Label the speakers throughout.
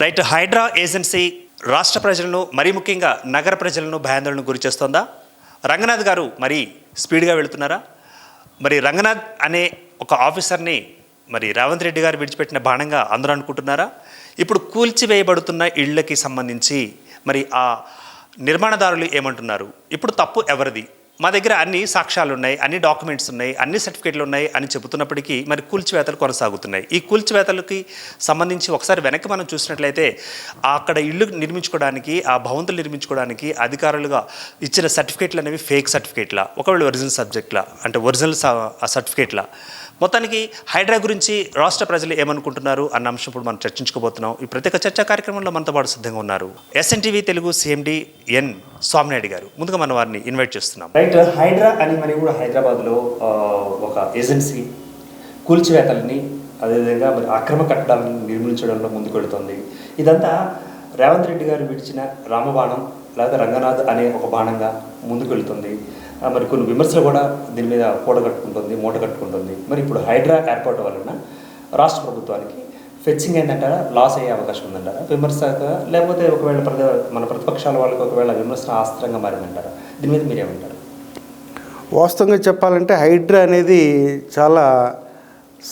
Speaker 1: Right. Hydraa agency రాష్ట్ర ప్రజలను మరీ ముఖ్యంగా నగర ప్రజలను భయాందోళనకు గురి చేస్తోందా? రంగనాథ్ గారు మరి స్పీడ్గా వెళుతున్నారా? మరి రంగనాథ్ అనే ఒక ఆఫీసర్ని మరి రేవంత్ రెడ్డి గారు విడిచిపెట్టిన బాణంగా అందరూ అనుకుంటున్నారా? ఇప్పుడు కూల్చివేయబడుతున్న ఇళ్లకి సంబంధించి మరి ఆ నిర్మాణదారులు ఏమంటున్నారు? ఇప్పుడు తప్పు ఎవరిది? మా దగ్గర అన్ని సాక్ష్యాలు ఉన్నాయి, అన్ని డాక్యుమెంట్స్ ఉన్నాయి, అన్ని సర్టిఫికేట్లు ఉన్నాయి అని చెబుతున్నప్పటికీ మరి కూల్చివేతలు కొనసాగుతున్నాయి. ఈ కూల్చివేతలకి సంబంధించి ఒకసారి వెనక్కి మనం చూసినట్లయితే అక్కడ ఇళ్ళు నిర్మించుకోవడానికి, ఆ భవంతులు నిర్మించుకోవడానికి అధికారులుగా ఇచ్చిన సర్టిఫికేట్లు అనేవి ఫేక్ సర్టిఫికేట్లా, ఒకవేళ ఒరిజినల్ సబ్జెక్ట్లా అంటే ఒరిజినల్ సర్టిఫికేట్లా? మొత్తానికి హైడ్రా గురించి రాష్ట్ర ప్రజలు ఏమనుకుంటున్నారు అన్న అంశం ఇప్పుడు మనం చర్చించుకోబోతున్నాం. ఈ ప్రత్యేక చర్చా కార్యక్రమంలో మనతో పాటు సిద్ధంగా ఉన్నారు SNTV తెలుగు CMD ఎన్ స్వామినాయుడు గారు. ముందుగా మనం వారిని ఇన్వైట్ చేస్తున్నాం. రైట్. హైడ్రా అని మరి కూడా హైదరాబాద్లో ఒక ఏజెన్సీ కూల్చివేతలని అదేవిధంగా మరి అక్రమ కట్టడాలను నిర్మించడంలో ముందుకు వెళుతుంది. ఇదంతా రేవంత్ రెడ్డి గారు విడిచిన రామబాణం లేదా రంగనాథ్ అనే ఒక బాణంగా ముందుకు వెళుతుంది. మరి కొన్ని విమర్శలు కూడా దీని మీద మూట కట్టుకుంటుంది. మరి ఇప్పుడు హైడ్రా ఏర్పాటు వలన రాష్ట్ర ప్రభుత్వానికి ఫెచ్చింగ్ ఏంటంటారా, లాస్ అయ్యే అవకాశం ఉందంటారా విమర్శక, లేకపోతే ఒకవేళ మన ప్రతిపక్షాల వాళ్ళకి ఒకవేళ విమర్శన ఆస్త్రంగా మారిందంటారా? దీని మీద మీరేమంటారు?
Speaker 2: వాస్తవంగా చెప్పాలంటే హైడ్రా అనేది చాలా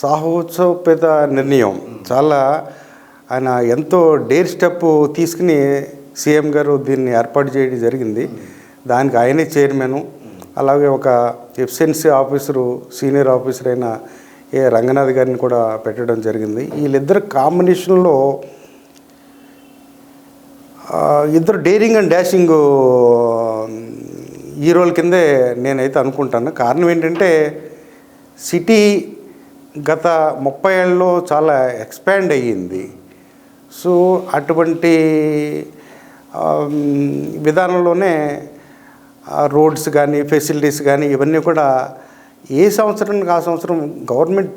Speaker 2: సాహసోపేత నిర్ణయం. చాలా ఆయన ఎంతో డేర్ స్టెప్ తీసుకుని సీఎం గారు దీన్ని ఏర్పాటు చేయడం జరిగింది. దానికి ఆయనే చైర్మను, అలాగే ఒక ఎఫిషియన్సీ ఆఫీసరు, సీనియర్ ఆఫీసర్ అయిన రంగనాథ్ గారిని కూడా పెట్టడం జరిగింది. వీళ్ళిద్దరు కాంబినేషన్లో ఇద్దరు డేరింగ్ అండ్ డాషింగ్ హీరోల కిందే నేనైతే అనుకుంటాను. కారణం ఏంటంటే సిటీ గత 30 ఏళ్ళలో చాలా ఎక్స్పాండ్ అయ్యింది. సో అటువంటి విధానంలోనే రోడ్స్ కానీ ఫెసిలిటీస్ కానీ ఇవన్నీ కూడా ఏ సంవత్సరానికి ఆ సంవత్సరం గవర్నమెంట్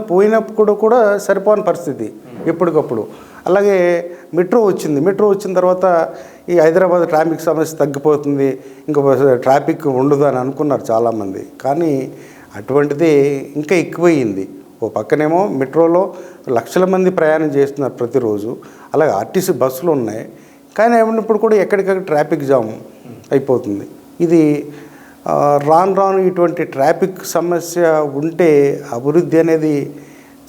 Speaker 2: పోయినప్పుడు కూడా సరిపోని పరిస్థితి ఎప్పటికప్పుడు. అలాగే మెట్రో వచ్చిన తర్వాత ఈ హైదరాబాద్ ట్రాఫిక్ సమస్య తగ్గిపోతుంది, ఇంకా ట్రాఫిక్ ఉండదు అని అనుకున్నారు చాలామంది. కానీ అటువంటిది ఇంకా ఎక్కువయ్యింది. ఓ పక్కనేమో మెట్రోలో లక్షల మంది ప్రయాణం చేస్తున్నారు ప్రతిరోజు, అలాగే ఆర్టీసీ బస్సులు ఉన్నాయి. కానీ ఏమన్నప్పుడు కూడా ఎక్కడికక్కడ ట్రాఫిక్ జామ్ అయిపోతుంది. ఇది రాను ఇటువంటి ట్రాఫిక్ సమస్య ఉంటే అభివృద్ధి అనేది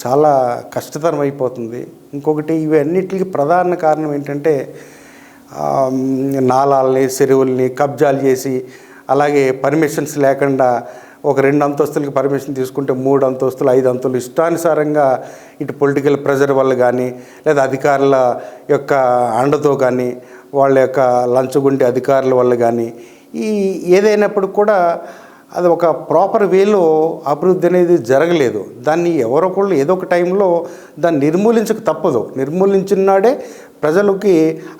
Speaker 2: చాలా కష్టతరం అయిపోతుంది. ఇంకొకటి ఇవన్నిటికి ప్రధాన కారణం ఏంటంటే నాలాల్ని, చెరువుల్ని కబ్జాలు చేసి, అలాగే పర్మిషన్స్ లేకుండా ఒక 2 అంతస్తులకి పర్మిషన్ తీసుకుంటే 3 అంతస్తులు 5 అంతస్తులు ఇష్టానుసారంగా ఇటు పొలిటికల్ ప్రెజర్ వల్ల కానీ, లేదా అధికారుల యొక్క అండతో కానీ, వాళ్ళ యొక్క లంచగొండి అధికారుల వల్ల కానీ, ఈ ఏదైనప్పుడు కూడా అది ఒక ప్రాపర్ వేలో అభివృద్ధి అనేది జరగలేదు. దాన్ని ఎవరొకళ్ళు ఏదో ఒక టైంలో దాన్ని నిర్మూలించక తప్పదు. నిర్మూలించినాడే ప్రజలకి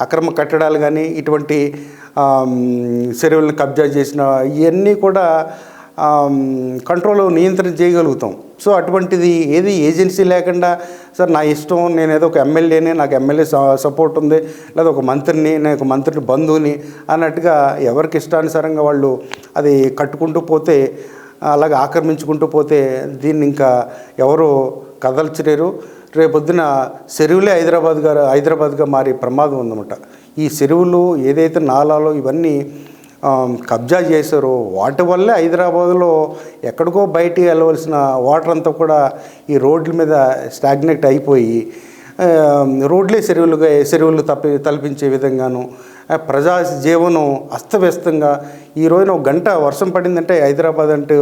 Speaker 2: అక్రమ కట్టడాలు కానీ, ఇటువంటి చెరువులను కబ్జా చేసిన ఇవన్నీ కూడా నియంత్రణ చేయగలుగుతాం. సో అటువంటిది ఏది ఏజెన్సీ లేకుండా సార్ నా ఇష్టం, నేను ఏదో ఒక ఎమ్మెల్యేని, నాకు ఎమ్మెల్యే సపోర్ట్ ఉంది, లేదా ఒక మంత్రిని, నేను ఒక మంత్రిని బంధువుని అన్నట్టుగా ఎవరికి ఇష్టానుసారంగా వాళ్ళు అది కట్టుకుంటూ పోతే, అలాగే ఆక్రమించుకుంటూ పోతే దీన్ని ఇంకా ఎవరు కదల్చలేరు. రేపొద్దున చెరువులే హైదరాబాద్గా మారే ప్రమాదం ఉందన్నమాట. ఈ చెరువులు ఏదైతే నాలాలో ఇవన్నీ కబ్జా చేశారో వాటి వల్లే హైదరాబాద్లో ఎక్కడికో బయటికి వెళ్ళవలసిన వాటర్ అంతా కూడా ఈ రోడ్ల మీద స్టాగ్నేట్ అయిపోయి రోడ్లే చెరువులు తలపించే విధంగాను ప్రజా జీవనం అస్తవ్యస్తంగా. ఈ రోజున 1 గంట వర్షం పడిందంటే హైదరాబాద్ అంటే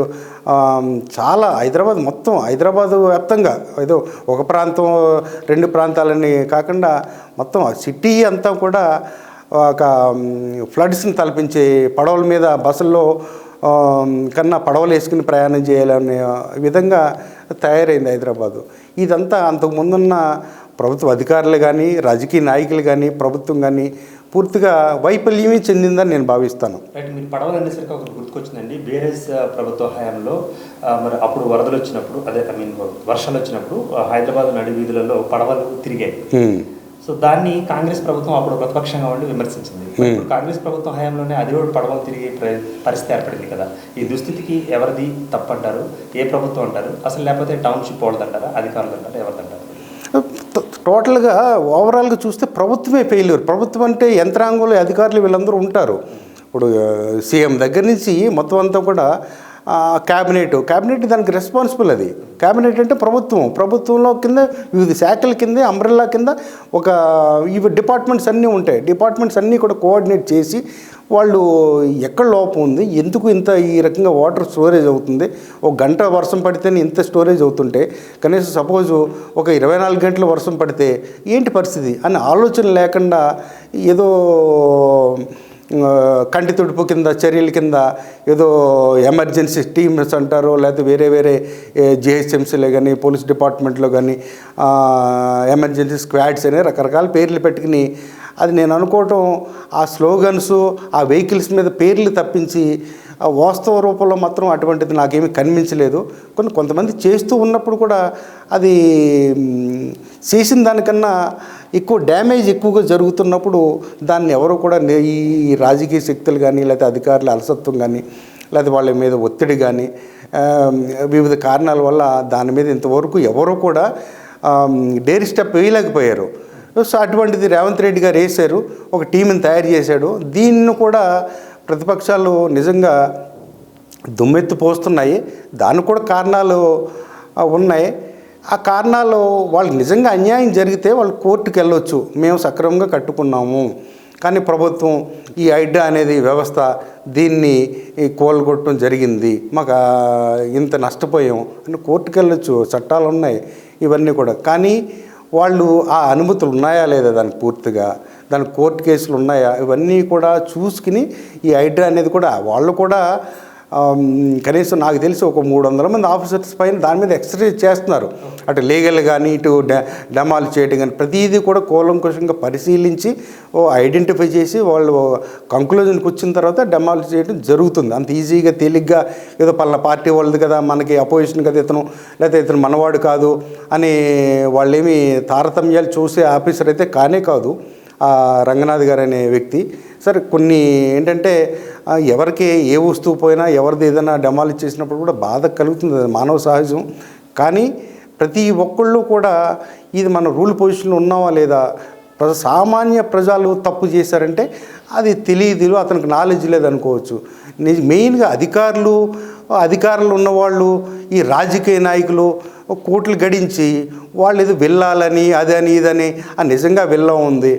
Speaker 2: చాలా హైదరాబాద్ వ్యాప్తంగా ఏదో ఒక ప్రాంతం 2 ప్రాంతాలని కాకుండా మొత్తం సిటీ అంతా కూడా ఒక ఫ్లడ్స్ని తలపించే పడవల మీద బస్సుల్లో కన్నా పడవలు వేసుకుని ప్రయాణం చేయాలనే విధంగా తయారైంది హైదరాబాదు. ఇదంతా అంతకుముందున్న ప్రభుత్వ అధికారులు కానీ, రాజకీయ నాయకులు కానీ, ప్రభుత్వం కానీ పూర్తిగా వైఫల్యమే చెందిందని నేను భావిస్తాను.
Speaker 1: రైట్. మీరు పడవలు అనేసరికి ఒకటి గుర్తుకొచ్చిందండి. బీఆర్ఎస్ ప్రభుత్వ హయాంలో మరి అప్పుడు వరదలు వచ్చినప్పుడు, వర్షాలు వచ్చినప్పుడు హైదరాబాద్ నడి వీధులలో పడవలు తిరిగాయి. సో దాన్ని కాంగ్రెస్ ప్రభుత్వం అప్పుడు ప్రతిపక్షంగా ఉండి విమర్శించింది. ఇప్పుడు కాంగ్రెస్ ప్రభుత్వం హయాంలోనే అది కూడా పడవలు తిరిగే పరిస్థితి ఏర్పడింది కదా. ఈ దుస్థితికి ఎవరిది తప్పంటారు? ఏ ప్రభుత్వం అంటారు అసలు? లేకపోతే టౌన్షిప్ వాళ్ళది అంటారా, అధికారులు అంటారా, ఎవరిదంటారు?
Speaker 2: టోటల్గా ఓవరాల్గా చూస్తే ప్రభుత్వమే ఫెయిల్యూర్. ప్రభుత్వం అంటే యంత్రాంగంలో అధికారులు వీళ్ళందరూ ఉంటారు. ఇప్పుడు సీఎం దగ్గర నుంచి మొత్తం అంతా కూడా క్యాబినెట్ దానికి రెస్పాన్సిబుల్. అది క్యాబినెట్ అంటే ప్రభుత్వంలో కింద వివిధ శాఖల కింద అంబ్రెల్లా కింద ఒక ఇవి డిపార్ట్మెంట్స్ అన్నీ ఉంటాయి. డిపార్ట్మెంట్స్ అన్నీ కూడా కోఆర్డినేట్ చేసి వాళ్ళు ఎక్కడ లోపం ఉంది, ఎందుకు ఇంత ఈ రకంగా వాటర్ స్టోరేజ్ అవుతుంది, ఒక గంట వర్షం పడితేనే ఇంత స్టోరేజ్ అవుతుంటే కనీసం సపోజు ఒక 24 గంటల వర్షం పడితే ఏంటి పరిస్థితి అని ఆలోచన లేకుండా ఏదో కంటి తుడుపు కింద చర్యల కింద ఏదో ఎమర్జెన్సీ టీమ్స్ అంటారో, లేకపోతే వేరే జిహెచ్ఎంసీలో కానీ పోలీస్ డిపార్ట్మెంట్లో కానీ ఎమర్జెన్సీ స్క్వాడ్స్ అనే రకరకాల పేర్లు పెట్టుకుని, అది నేను అనుకోవటం ఆ స్లోగన్స్ ఆ వెహికల్స్ మీద పేర్లు తప్పించి వాస్తవ రూపంలో మాత్రం అటువంటిది నాకేమీ కనిపించలేదు. కొంతమంది చేస్తూ ఉన్నప్పుడు కూడా అది చేసిన దానికన్నా ఎక్కువ డ్యామేజ్ ఎక్కువగా జరుగుతున్నప్పుడు దాన్ని ఎవరు కూడా ఈ రాజకీయ శక్తులు కానీ లేకపోతే అధికారుల అలసత్వం కానీ లేకపోతే వాళ్ళ మీద ఒత్తిడి కానీ వివిధ కారణాల వల్ల దాని మీద ఇంతవరకు ఎవరు కూడా డేర్ స్టెప్ వేయలేకపోయారు. సో అటువంటిది రేవంత్ రెడ్డి గారు వేశారు, ఒక టీంని తయారు చేశాడు. దీన్ని కూడా ప్రతిపక్షాలు నిజంగా దుమ్మెత్తి పోస్తున్నాయి. దానికి కూడా కారణాలు ఉన్నాయి. ఆ కారణాలు వాళ్ళకి నిజంగా అన్యాయం జరిగితే వాళ్ళు కోర్టుకు వెళ్ళొచ్చు, మేము సక్రమంగా కట్టుకున్నాము, కానీ ప్రభుత్వం ఈ హైడ్రా అనేది వ్యవస్థ దీన్ని కూలగొట్టడం జరిగింది, మాకు ఇంత నష్టపోయాం అని కోర్టుకు వెళ్ళొచ్చు, చట్టాలు ఉన్నాయి ఇవన్నీ కూడా. కానీ వాళ్ళు ఆ అనుమతులు ఉన్నాయా లేదా దానికి పూర్తిగా, దానికి కోర్టు కేసులు ఉన్నాయా, ఇవన్నీ కూడా చూసుకుని ఈ హైడ్రా అనేది కూడా వాళ్ళు కూడా కనీసం నాకు తెలిసి ఒక 300 మంది ఆఫీసర్స్ పైన దాని మీద ఎక్సర్సైజ్ చేస్తున్నారు. అటు లీగల్ కానీ ఇటు డెమాల్ చేయడం కానీ ప్రతిదీ కూడా కూలంకుషంగా పరిశీలించి ఐడెంటిఫై చేసి వాళ్ళు కంక్లూజన్కి వచ్చిన తర్వాత డెమాల్ చేయడం జరుగుతుంది. అంత ఈజీగా తేలిగ్గా ఏదో పలానా పార్టీ వాళ్ళది కదా, మనకి అపోజిషన్ కదా ఇతను, లేకపోతే ఇతను మనవాడు కాదు అని వాళ్ళేమి తారతమ్యాలు చూసే ఆఫీసర్ అయితే కానే కాదు రంగనాథ్ గారు అనే వ్యక్తి. సరే కొన్ని ఏంటంటే ఎవరికి ఏ వస్తువు పోయినా ఎవరిది ఏదైనా డెమాలిష్ చేసినప్పుడు కూడా బాధ కలుగుతుంది, మానవ సహజం. కానీ ప్రతి ఒక్కళ్ళు కూడా ఇది మన రూల్ పొజిషన్లో ఉన్నావా లేదా, సామాన్య ప్రజలు తప్పు చేశారంటే అది తెలియదు, అతనికి నాలెడ్జ్ లేదనుకోవచ్చు. మెయిన్గా అధికారులు ఉన్నవాళ్ళు ఈ రాజకీయ నాయకులు కోట్లు గడించి వాళ్ళు ఏదో వెళ్ళాలని అదని ఇదని నిజంగా వెళ్ళం ఉంది,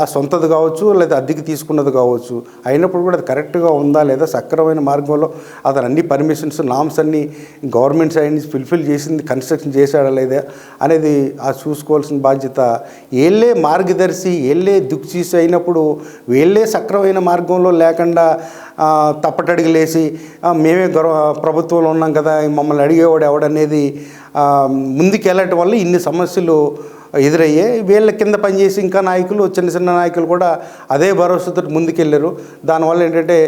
Speaker 2: ఆ సొంతది కావచ్చు లేదా అద్దెకి తీసుకున్నది కావచ్చు, అయినప్పుడు కూడా అది కరెక్ట్గా ఉందా లేదా, సక్రమైన మార్గంలో అతను అన్ని పర్మిషన్స్ నామ్స్ అన్నీ గవర్నమెంట్ సైడ్ నుంచి ఫుల్ఫిల్ చేసింది, కన్స్ట్రక్షన్ చేశాడా లేదా అనేది చూసుకోవాల్సిన బాధ్యత వీళ్ళే మార్గదర్శి, వీళ్ళే దిక్చూసి అయినప్పుడు వీళ్ళే సక్రమైన మార్గంలో లేకుండా తప్పటడుగులేసి మేమే ప్రభుత్వంలో ఉన్నాం కదా మమ్మల్ని అడిగేవాడు ఎవడనేది ముందుకు వెళ్ళటం వల్ల ఇన్ని సమస్యలు ఎదురయ్యాయి. వీళ్ళ కింద పనిచేసి ఇంకా నాయకులు చిన్న నాయకులు కూడా అదే భరోసాతో ముందుకెళ్ళారు. దానివల్ల ఏంటంటే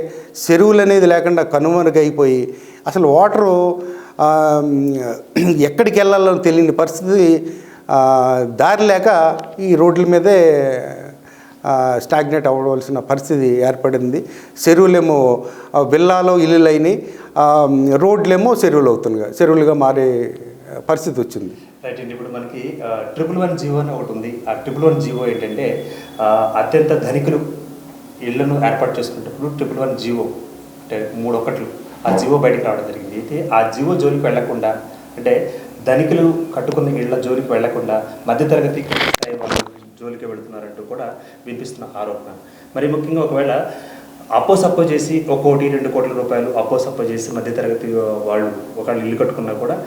Speaker 2: చెరువులు అనేది లేకుండా కనుమరుగైపోయి అసలు వాటరు ఎక్కడికి వెళ్ళాలో తెలియని పరిస్థితి, దారి లేక ఈ రోడ్ల మీదే స్టాగ్నేట్ అవ్వవలసిన పరిస్థితి ఏర్పడింది. చెరువులేమో విల్లాలో ఇల్లులు అయినాయి, రోడ్లేమో చెరువులుగా మారే పరిస్థితి వచ్చింది.
Speaker 1: రైట్ అండి. ఇప్పుడు మనకి 111 జీవో అని ఒకటి ఉంది. ఆ 111 జీవో ఏంటంటే అత్యంత ధనికులు ఇళ్లను ఏర్పాటు చేసుకునేటప్పుడు 111 జీవో అంటే 3 ఆ జీవో బయటకు రావడం జరిగింది. అయితే ఆ జీవో జోలికి వెళ్లకుండా, అంటే ధనికులు కట్టుకున్న ఇళ్ల జోలికి వెళ్లకుండా మధ్యతరగతి వాళ్ళు జోలికి వెళుతున్నారంటూ కూడా వినిపిస్తున్న ఆరోపణ. మరి ముఖ్యంగా ఒకవేళ అప్పో చేసి 1 కోటి 2 కోట్ల రూపాయలు అప్పో చేసి మధ్యతరగతి వాళ్ళు ఒకళ్ళు ఇల్లు కట్టుకున్నా కూడా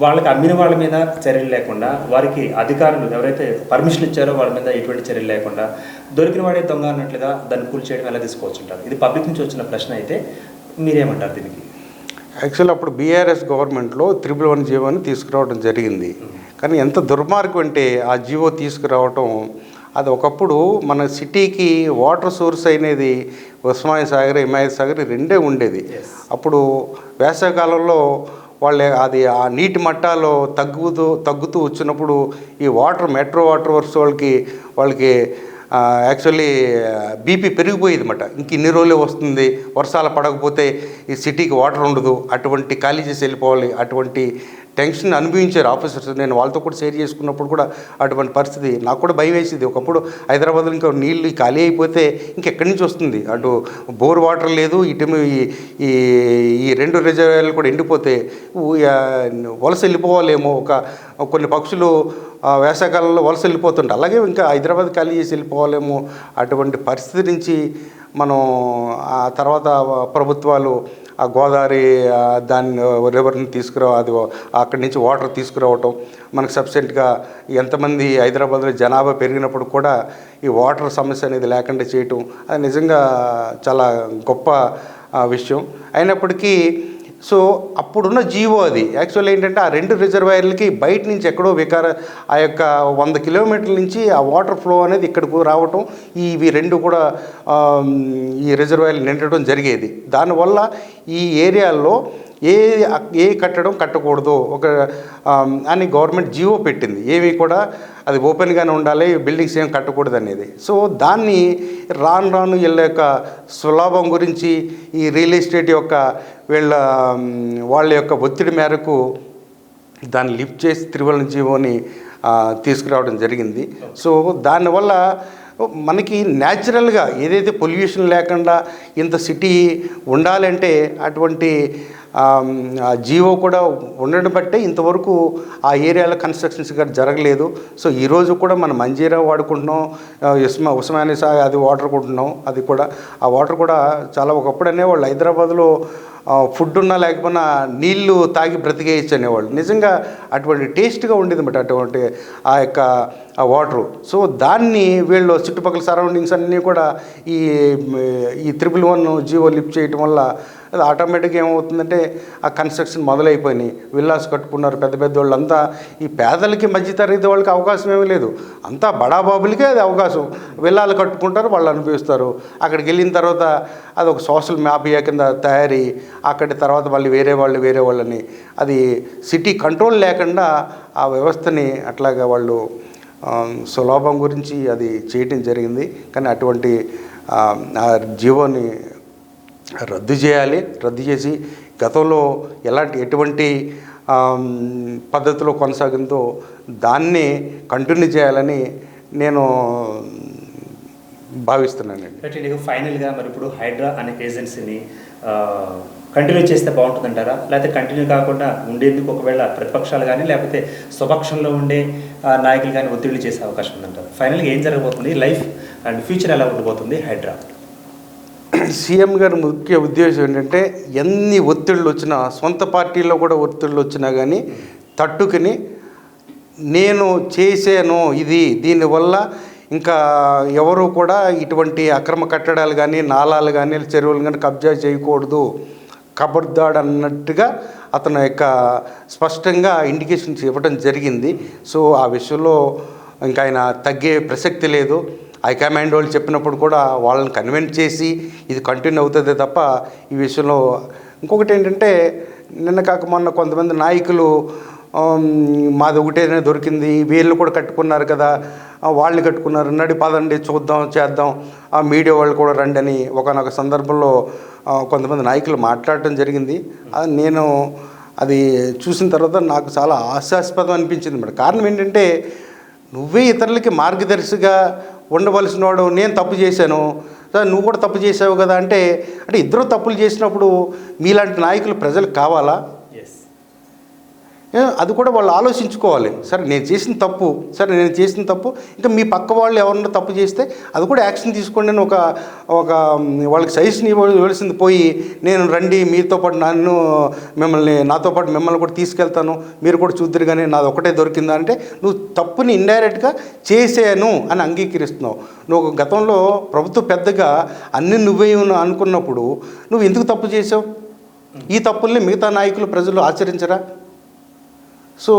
Speaker 1: వాళ్ళకి అమ్మిన వాళ్ళ మీద చర్యలు లేకుండా, వారికి అధికారులు ఎవరైతే పర్మిషన్ ఇచ్చారో వాళ్ళ మీద ఎటువంటి చర్యలు లేకుండా దొరికిన వాడే దొంగ అన్నట్లుగా దాన్ని కూల్ చేయడం ఎలా తీసుకోవచ్చుంటారు? ఇది పబ్లిక్ నుంచి వచ్చిన ప్రశ్న. అయితే మీరేమంటారు దీనికి?
Speaker 2: యాక్చువల్ అప్పుడు బీఆర్ఎస్ గవర్నమెంట్లో 111 జీవోని తీసుకురావడం జరిగింది. కానీ ఎంత దుర్మార్గం అంటే ఆ జీవో తీసుకురావటం, అది ఒకప్పుడు మన సిటీకి వాటర్ సోర్స్ అనేది ఉస్మానియా సాగర్, హిమాయత్ సాగర్ రెండే ఉండేది. అప్పుడు వేసవికాలంలో అది ఆ నీటి మట్టాలు తగ్గుతూ వచ్చినప్పుడు ఈ మెట్రో వాటర్ వర్క్స్ వాళ్ళకి యాక్చువల్లీ బీపీ పెరిగిపోయేది అన్నమాట. ఇంక ఇన్ని రోజులే వస్తుంది, వర్షాలు పడకపోతే ఈ సిటీకి వాటర్ ఉండదు, అటువంటి ఖాళీ చేసి వెళ్ళిపోవాలి, అటువంటి టెన్షన్ అనుభవించారు ఆఫీసర్స్. నేను వాళ్ళతో కూడా షేర్ చేసుకున్నప్పుడు కూడా అటువంటి పరిస్థితి నాకు కూడా భయం వేసింది. ఒకప్పుడు హైదరాబాద్లో ఇంకా నీళ్ళు ఖాళీ అయిపోతే ఇంకెక్కడి నుంచి వస్తుంది, అటు బోర్ వాటర్ లేదు, ఇటు ఈ 2 రిజర్వాయర్లు కూడా ఎండిపోతే వలస వెళ్ళిపోవాలేమో. కొన్ని పక్షులు వేసవికాలంలో వలస వెళ్ళిపోతుంటాయి, అలాగే ఇంకా హైదరాబాద్ ఖాళీ చేసి వెళ్ళిపోవాలేమో. అటువంటి పరిస్థితి నుంచి మనం ఆ తర్వాత ప్రభుత్వాలు ఆ గోదావరి దాన్ని రివర్ని అది అక్కడి నుంచి వాటర్ తీసుకురావటం, మనకు సఫిషియెంట్గా ఎంతమంది హైదరాబాద్లో జనాభా పెరిగినప్పుడు కూడా ఈ వాటర్ సమస్య అనేది లేకుండా చేయటం, అది నిజంగా చాలా గొప్ప విషయం. అయినప్పటికీ సో అప్పుడున్న జీవో అది యాక్చువల్ ఏంటంటే ఆ 2 రిజర్వాయర్లకి బయట నుంచి ఎక్కడో ఆ యొక్క 100 కిలోమీటర్ల నుంచి ఆ వాటర్ ఫ్లో అనేది ఇక్కడికి రావటం, ఇవి 2 కూడా ఈ రిజర్వాయర్లు నిండటం జరిగేది. దానివల్ల ఈ ఏరియాల్లో ఏ కట్టడం కట్టకూడదు అని గవర్నమెంట్ జీవో పెట్టింది. ఏవి కూడా అది ఓపెన్గానే ఉండాలి, బిల్డింగ్స్ ఏం కట్టకూడదు అనేది. సో దాన్ని రాను వీళ్ళ యొక్క సులభం గురించి ఈ రియల్ ఎస్టేట్ యొక్క వాళ్ళ యొక్క ఒత్తిడి మేరకు దాన్ని లిఫ్ట్ చేసి త్రివలన జీవోని తీసుకురావడం జరిగింది. సో దానివల్ల మనకి న్యాచురల్గా ఏదైతే పొల్యూషన్ లేకుండా ఇంత సిటీ ఉండాలంటే అటువంటి జీవో కూడా ఉండడం బట్టే ఇంతవరకు ఆ ఏరియాలో కన్స్ట్రక్షన్స్ కూడా జరగలేదు. సో ఈరోజు కూడా మనం మంజీరా వాడుకుంటున్నాం, ఉస్మానియా సాగర్ అది వాటర్ కొంటున్నాం. అది కూడా ఆ వాటర్ కూడా చాలా ఒకప్పుడు అనేవాళ్ళు హైదరాబాద్లో ఫుడ్ ఉన్నా లేకపోయినా నీళ్లు తాగి బ్రతికేయచ్చు అనేవాళ్ళు. నిజంగా అటువంటి టేస్ట్గా ఉండేది అన్నమాట అటువంటి ఆ యొక్క వాటరు. సో దాన్ని వీళ్ళు చుట్టుపక్కల సరౌండింగ్స్ అన్నీ కూడా ఈ 111 జీవో లిఫ్ట్ చేయటం వల్ల అది ఆటోమేటిక్గా ఏమవుతుందంటే ఆ కన్స్ట్రక్షన్ మొదలైపోయినాయి, విల్లాస్ కట్టుకున్నారు పెద్ద పెద్ద వాళ్ళు అంతా. ఈ పేదలకి మధ్యతరగతి వాళ్ళకి అవకాశం ఏమీ లేదు, అంతా బడాబాబులకే అది అవకాశం. విల్లాలు కట్టుకుంటారు, వాళ్ళు అనుభవిస్తారు. అక్కడికి వెళ్ళిన తర్వాత అది ఒక సోషల్ మాఫియా కింద తయారీ, అక్కడి తర్వాత మళ్ళీ వేరే వాళ్ళని అది సిటీ కంట్రోల్ లేకుండా ఆ వ్యవస్థని అట్లాగా వాళ్ళు సులభం గురించి అది చేయటం జరిగింది. కానీ అటువంటి ఆ జీవోని రద్దు చేసి గతంలో ఎటువంటి పద్ధతిలో కొనసాగిందో దాన్ని కంటిన్యూ చేయాలని నేను భావిస్తున్నానండి.
Speaker 1: ఫైనల్గా మరి ఇప్పుడు హైడ్రా అనే ఏజెన్సీని కంటిన్యూ చేస్తే బాగుంటుందంటారా, లేకపోతే కంటిన్యూ కాకుండా ఉండేందుకు ఒకవేళ ప్రతిపక్షాలు కానీ లేకపోతే స్వపక్షంలో ఉండే నాయకులు కానీ ఒత్తిళ్లు చేసే అవకాశం ఉందంటారు? ఫైనల్గా ఏం జరగబోతుంది, లైఫ్ అండ్ ఫ్యూచర్ ఎలా ఉండబోతుంది హైడ్రా?
Speaker 2: సీఎం గారి ముఖ్య ఉద్దేశం ఏంటంటే ఎన్ని ఒత్తిళ్ళు వచ్చినా, సొంత పార్టీలో కూడా ఒత్తిళ్ళు వచ్చినా కానీ తట్టుకుని నేను చేశాను దీనివల్ల ఇంకా ఎవరు కూడా ఇటువంటి అక్రమ కట్టడాలు కానీ నాలాలు కానీ చెరువులు కానీ కబ్జా చేయకూడదు, కబర్దాడ్ అన్నట్టుగా అతను యొక్క స్పష్టంగా ఇండికేషన్స్ ఇవ్వడం జరిగింది. సో ఆ విషయంలో ఇంకా ఆయన తగ్గే ప్రసక్తి లేదు. హైకమాండ్ వాళ్ళు చెప్పినప్పుడు కూడా వాళ్ళని కన్విన్స్ చేసి ఇది కంటిన్యూ అవుతుంది తప్ప ఈ విషయంలో. ఇంకొకటి ఏంటంటే నిన్న కాక మొన్న కొంతమంది నాయకులు మాది ఒకటేనే దొరికింది, వీళ్ళు కూడా కట్టుకున్నారు కదా, వాళ్ళని కట్టుకున్నారు, పదండి చూద్దాం చేద్దాం, ఆ మీడియా వాళ్ళు కూడా రండి అని ఒకనొక సందర్భంలో కొంతమంది నాయకులు మాట్లాడటం జరిగింది. నేను అది చూసిన తర్వాత నాకు చాలా హాస్యాస్పదం అనిపించింది అన్నమాట. కారణం ఏంటంటే నువ్వే ఇతరులకి మార్గదర్శిగా ఉండవలసిన వాడు, నేను తప్పు చేశాను నువ్వు కూడా తప్పు చేసావు కదా అంటే ఇద్దరు తప్పులు చేసినప్పుడు మీలాంటి నాయకులు ప్రజలకు కావాలా? అది కూడా వాళ్ళు ఆలోచించుకోవాలి. సరే నేను చేసిన తప్పు ఇంకా మీ పక్క వాళ్ళు ఎవరన్నా తప్పు చేస్తే అది కూడా యాక్షన్ తీసుకోండి అని ఒక వాళ్ళకి సజెషన్ ఇవ్వాల్సింది పోయి నేను రండి మీతో పాటు నాతో పాటు మిమ్మల్ని కూడా తీసుకెళ్తాను, మీరు కూడా చూద్దరు కానీ నాది ఒకటే దొరికిందా అంటే నువ్వు తప్పుని ఇండైరెక్ట్గా చేసాను అని అంగీకరిస్తున్నావు. నువ్వు గతంలో ప్రభుత్వ పెద్దగా అన్ని నువ్వే అనుకున్నప్పుడు నువ్వు ఎందుకు తప్పు చేసావు? ఈ తప్పుల్ని మిగతా నాయకులు ప్రజలు ఆచరించరా? సో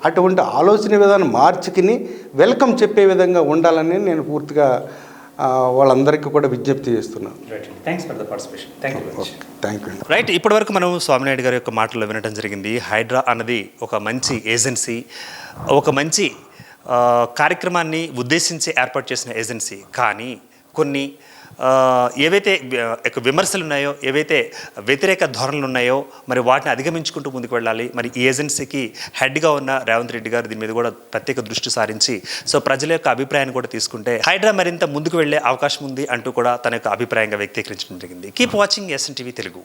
Speaker 2: అటువంటి ఆలోచన విధానం మార్చుకుని వెల్కమ్ చెప్పే విధంగా ఉండాలని నేను పూర్తిగా వాళ్ళందరికీ కూడా విజ్ఞప్తి చేస్తున్నాను.
Speaker 1: Thanks for the participation.
Speaker 2: Thank you.
Speaker 1: Right, ఇప్పటివరకు మనం స్వామినాయుడు గారి యొక్క మాటల్లో వినడం జరిగింది. హైడ్రా అన్నది ఒక మంచి ఏజెన్సీ, ఒక మంచి కార్యక్రమాన్ని ఉద్దేశించి ఏర్పాటు చేసిన ఏజెన్సీ. కానీ కొన్ని ఏవైతే విమర్శలు ఉన్నాయో, ఏవైతే వ్యతిరేక ధోరణులు ఉన్నాయో మరి వాటిని అధిగమించుకుంటూ ముందుకు వెళ్ళాలి. మరి ఈ ఏజెన్సీకి హెడ్గా ఉన్న రేవంత్ రెడ్డి గారు దీని మీద కూడా ప్రత్యేక దృష్టి సారించి సో ప్రజల యొక్క అభిప్రాయాన్ని కూడా తీసుకుంటే హైడ్రా మరింత ముందుకు వెళ్ళే అవకాశం ఉంది అంటూ కూడా తన యొక్క అభిప్రాయంగా వ్యక్తీకరించడం జరిగింది. Keep watching SN TV Telugu.